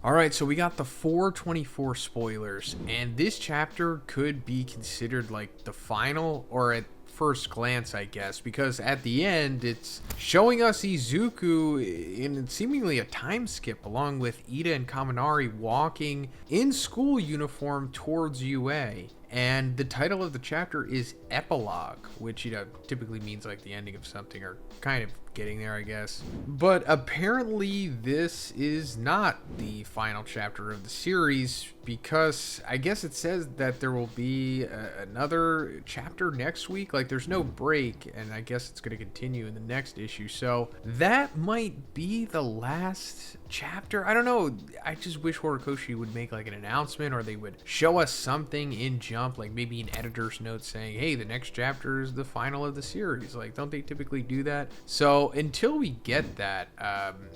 All right, so we got the 424 spoilers, and this chapter could be considered like the final, or at first glance, I guess, because at the end it's showing us Izuku in seemingly a time skip, along with Ida and Kaminari walking in school uniform towards UA. And the title of the chapter is Epilogue, which, typically means like the ending of something, or kind of getting there, I guess. But apparently this is not the final chapter of the series, because I guess it says that there will be another chapter next week. Like, there's no break, and I guess it's going to continue in the next issue. So that might be the last chapter. I don't know. I just wish Horikoshi would make like an announcement, or they would show us something in Jump, like maybe an editor's note saying, hey, the next chapter is the final of the series. Like, don't they typically do that? So until we get that,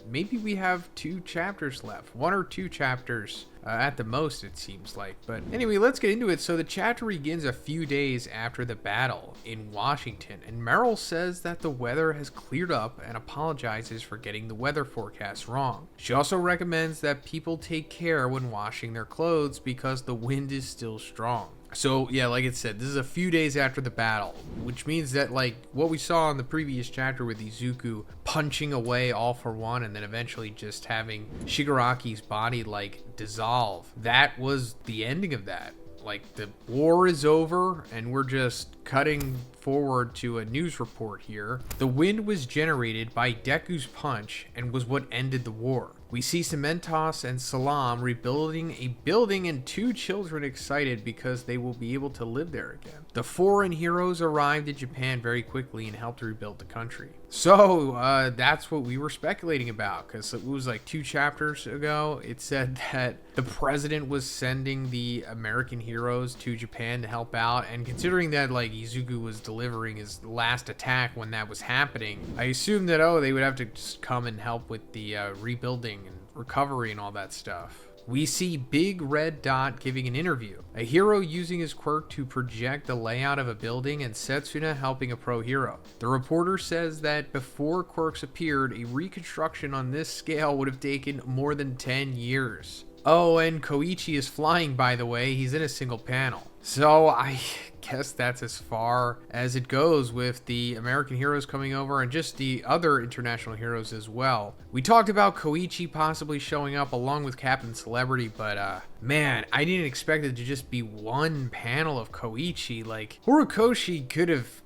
maybe we have 2 chapters left, 1 or 2 chapters at the most, it seems like. But anyway, let's get into it. So the chapter begins a few days after the battle in Washington, and Meryl says that the weather has cleared up and apologizes for getting the weather forecast wrong. She also recommends that people take care when washing their clothes because the wind is still strong. So yeah, like it said, this is a few days after the battle, which means that like what we saw in the previous chapter with Izuku punching away All for One and then eventually just having Shigaraki's body like dissolve, that was the ending of that. Like, the war is over and we're just cutting forward to a news report here. The wind was generated by Deku's punch and was what ended the war. We see Cementos and Salam rebuilding a building and 2 children excited because they will be able to live there again. The foreign heroes arrived in Japan very quickly and helped rebuild the country. So that's what we were speculating about, because it was like 2 chapters ago. It said that the president was sending the American heroes to Japan to help out, and considering that like Izuku was delivering his last attack when that was happening, I assumed that they would have to just come and help with the rebuilding and recovery and all that stuff. We see Big Red Dot giving an interview, a hero using his quirk to project the layout of a building, and Setsuna helping a pro hero. The reporter says that before quirks appeared, a reconstruction on this scale would have taken more than 10 years. Oh, and Koichi is flying, by the way. He's in a single panel. So I guess that's as far as it goes with the American heroes coming over and just the other international heroes as well. We talked about Koichi possibly showing up along with Captain Celebrity, but man, I didn't expect it to just be 1 panel of Koichi. Like, Horikoshi could have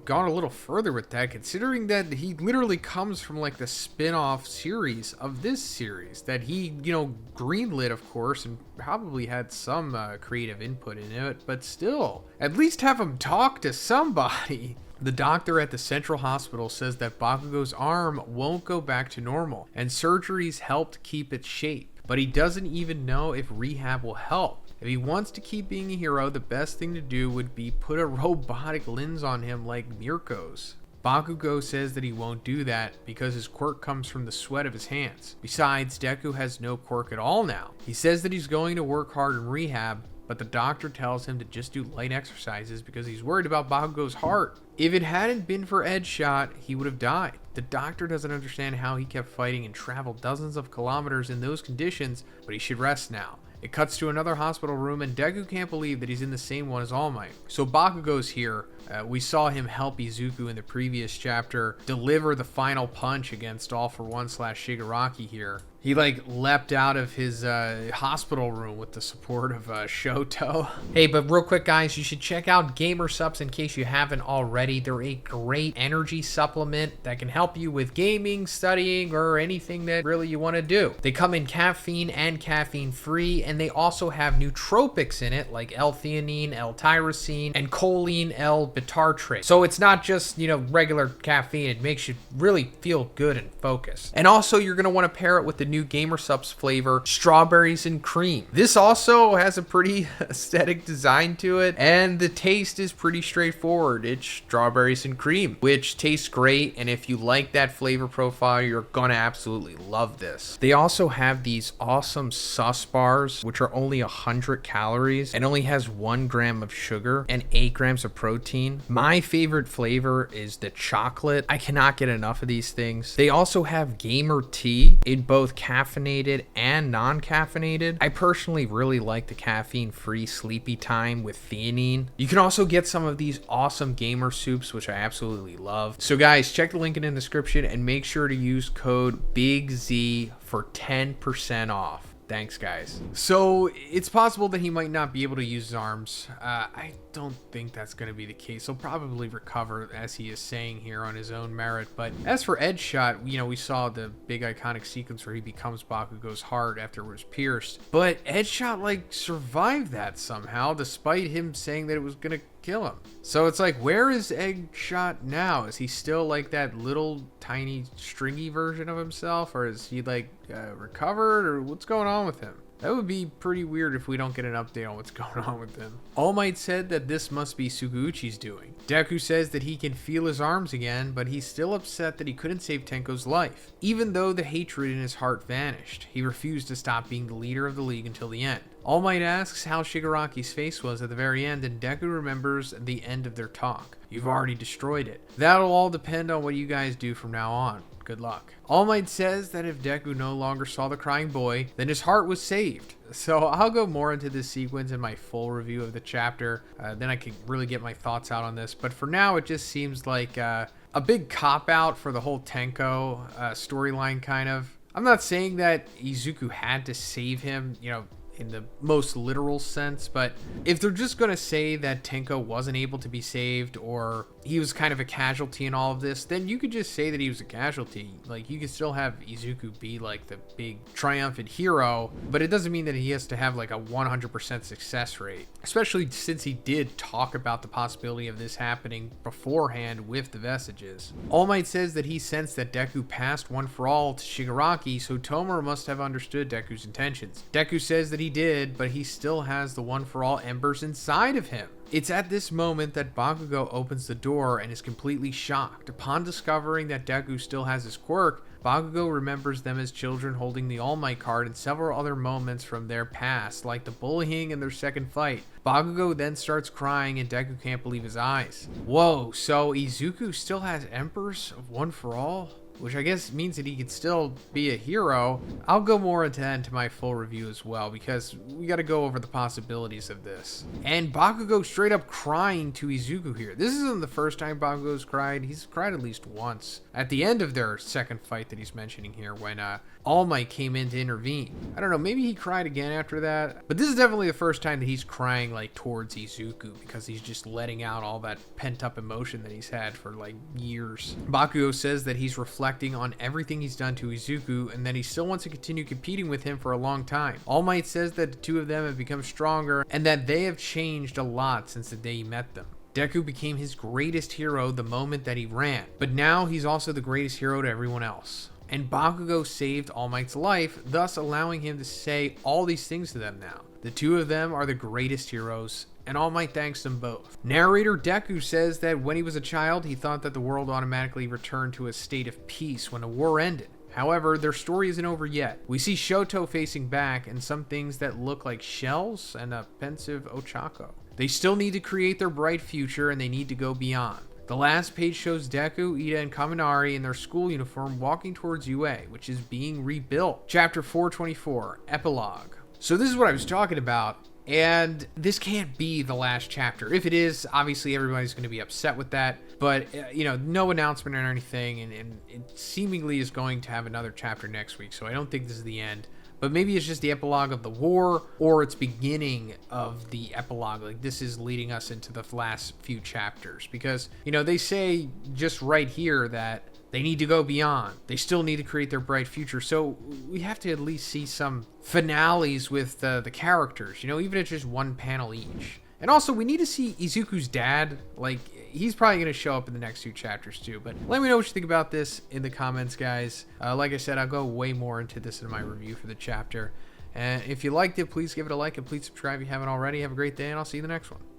gone a little further with that, considering that he literally comes from like the spin-off series of this series that he, greenlit, of course, and probably had some creative input in it, but still, at least have him talk to somebody. The doctor at the Central Hospital says that Bakugo's arm won't go back to normal, and surgeries helped keep its shape, but he doesn't even know if rehab will help. If he wants to keep being a hero, the best thing to do would be put a robotic lens on him like Mirko's. Bakugo says that he won't do that because his quirk comes from the sweat of his hands. Besides, Deku has no quirk at all now. He says that he's going to work hard in rehab, but the doctor tells him to just do light exercises because he's worried about Bakugo's heart. If it hadn't been for Ed's shot, he would have died. The doctor doesn't understand how he kept fighting and traveled dozens of kilometers in those conditions, but he should rest now. It cuts to another hospital room, and Deku can't believe that he's in the same one as All Might. So Bakugo's here. We saw him help Izuku in the previous chapter deliver the final punch against All for One / Shigaraki here. He leapt out of his hospital room with the support of Shoto. Hey, but real quick, guys, you should check out Gamer Supps in case you haven't already. They're a great energy supplement that can help you with gaming, studying, or anything that really you want to do. They come in caffeine and caffeine free, and they also have nootropics in it like L-theanine, L-tyrosine, and choline L-bitartrate. So it's not just, regular caffeine. It makes you really feel good and focused. And also, you're going to want to pair it with the new Gamer Supps flavor, strawberries and cream. This also has a pretty aesthetic design to it, and the taste is pretty straightforward. It's strawberries and cream, which tastes great, and if you like that flavor profile, you're gonna absolutely love this. They also have these awesome sus bars, which are only 100 calories and only has 1 gram of sugar and 8 grams of protein. My favorite flavor is the chocolate. I cannot get enough of these things. They also have gamer tea in both caffeinated and non-caffeinated. I personally really like the caffeine-free sleepy time with theanine. You can also get some of these awesome gamer soups, which I absolutely love. So guys, check the link in the description and make sure to use code BIGZ for 10% off. Thanks, guys. So it's possible that he might not be able to use his arms. I don't think that's going to be the case. He'll probably recover, as he is saying here, on his own merit. But as for Ed's shot, you know, we saw the big iconic sequence where he becomes Bakugo's heart after it was pierced. But Ed's shot, like, survived that somehow, despite him saying that it was going to kill him. So it's like, where is Ed's shot now? Is he still like that little tiny stringy version of himself, or is he like recovered, or what's going on with him? That would be pretty weird if we don't get an update on what's going on with him. All Might said that this must be Suguchi's doing. Deku says that he can feel his arms again, but he's still upset that he couldn't save Tenko's life. Even though the hatred in his heart vanished, he refused to stop being the leader of the league until the end. All Might asks how Shigaraki's face was at the very end, and Deku remembers the end of their talk. You've already destroyed it. That'll all depend on what you guys do from now on. Good luck. All Might says that if Deku no longer saw the crying boy, then his heart was saved. So I'll go more into this sequence in my full review of the chapter. Then I can really get my thoughts out on this. But for now, it just seems like a big cop-out for the whole Tenko storyline, kind of. I'm not saying that Izuku had to save him, you know, in the most literal sense, but if they're just going to say that Tenko wasn't able to be saved, or he was kind of a casualty in all of this, then you could just say that he was a casualty. Like, you could still have Izuku be like the big triumphant hero, but it doesn't mean that he has to have like a 100% success rate, especially since he did talk about the possibility of this happening beforehand with the vestiges. All Might says that he sensed that Deku passed One for All to Shigaraki, so Tomura must have understood Deku's intentions. Deku says that he did, but he still has the One for All embers inside of him. It's at this moment that Bakugo opens the door and is completely shocked. Upon discovering that Deku still has his quirk, Bakugo remembers them as children holding the All Might card and several other moments from their past, like the bullying in their second fight. Bakugo then starts crying and Deku can't believe his eyes. Whoa, so Izuku still has embers of One for All? Which I guess means that he could still be a hero. I'll go more into that into my full review as well, because we got to go over the possibilities of this. And Bakugo straight up crying to Izuku here. This isn't the first time Bakugo's cried. He's cried at least once at the end of their second fight that he's mentioning here, when All Might came in to intervene. I don't know, maybe he cried again after that, but this is definitely the first time that he's crying like towards Izuku, because he's just letting out all that pent up emotion that he's had for like years. Bakugo says that he's reflecting on everything he's done to Izuku, and that he still wants to continue competing with him for a long time. All Might says that the two of them have become stronger, and that they have changed a lot since the day he met them. Deku became his greatest hero the moment that he ran, but now he's also the greatest hero to everyone else. And Bakugo saved All Might's life, thus allowing him to say all these things to them now. The two of them are the greatest heroes, and All Might thanks them both. Narrator Deku says that when he was a child, he thought that the world automatically returned to a state of peace when a war ended. However, their story isn't over yet. We see Shoto facing back, and some things that look like shells, and a pensive Ochako. They still need to create their bright future, and they need to go beyond. The last page shows Deku, Ida, and Kaminari in their school uniform walking towards UA, which is being rebuilt. Chapter 424, Epilogue. So this is what I was talking about, and this can't be the last chapter. If it is, obviously everybody's going to be upset with that, but, you know, no announcement or anything, and it seemingly is going to have another chapter next week, so I don't think this is the end. But maybe it's just the epilogue of the war, or it's beginning of the epilogue. Like, this is leading us into the last few chapters. Because, you know, they say just right here that they need to go beyond. They still need to create their bright future. So we have to at least see some finales with the characters, you know, even if it's just one panel each. And also, we need to see Izuku's dad. Like, he's probably going to show up in the next two chapters too. But let me know what you think about this in the comments, guys. Like I said, I'll go way more into this in my review for the chapter. And if you liked it, please give it a like and please subscribe if you haven't already. Have a great day, and I'll see you in the next one.